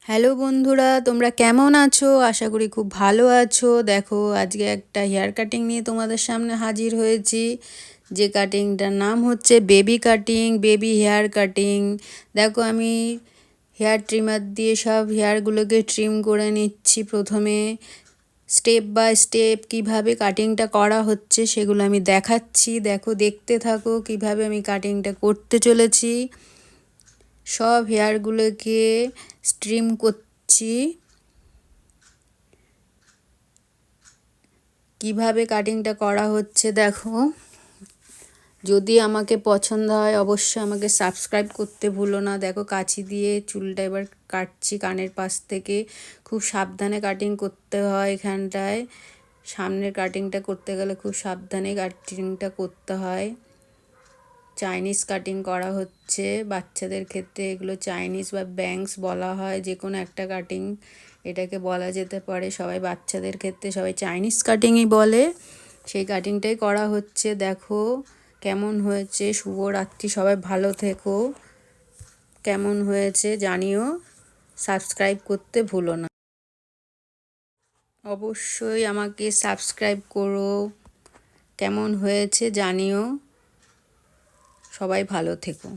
Hello বন্ধুরা, তোমরা কেমন আছো? আশা করি খুব ভালো আছো। দেখো, আজকে একটা হেয়ার কাটিং নিয়ে তোমাদের সামনে হাজির হয়েছি। যে কাটিংটার নাম হচ্ছে baby cutting, baby hair cutting. দেখো, আমি হেয়ার ট্রিমার দিয়ে সব হেয়ারগুলোকে ট্রিম করে নিচ্ছি। প্রথমে স্টেপ বাই স্টেপ কিভাবে কাটিংটা করা হচ্ছে সেগুলো আমি দেখাচ্ছি। দেখো, দেখতে থাকো কিভাবে আমি কাটিংটা করতে চলেছি। সব হেয়ারগুলোকে স্ট্রিম করছি। কিভাবে কাটিংটা করা হচ্ছে দেখো। যদি আমাকে পছন্দ হয় অবশ্যই আমাকে সাবস্ক্রাইব করতে ভুলো না। দেখো, কাঁচি দিয়ে চুলটা এবার কাটছি কানের পাশ থেকে। খুব সাবধানে কাটিং করতে হয় এখানটায়। সামনের কাটিংটা করতে গেলে খুব সাবধানে কাটিংটা করতে হয়। চাইনিজ কাটিং করা হচ্ছে বাচ্চাদের ক্ষেত্রে। এগুলো চাইনিজ বা ব্যাংকস বলা হয়, যে কোনো একটা কাটিং এটাকে বলা যেতে পারে। সবাই বাচ্চাদের ক্ষেত্রে সবাই চাইনিজ কাটিংই বলে। সেই কাটিংটাই করা হচ্ছে। দেখো কেমন হয়েছে। শুভরাত্রি, সবাই ভালো থেকো। কেমন হয়েছে জানিও। সাবস্ক্রাইব করতে ভুলো না। অবশ্যই আমাকে সাবস্ক্রাইব করো। কেমন হয়েছে জানিও। সবাই ভালো থেকো।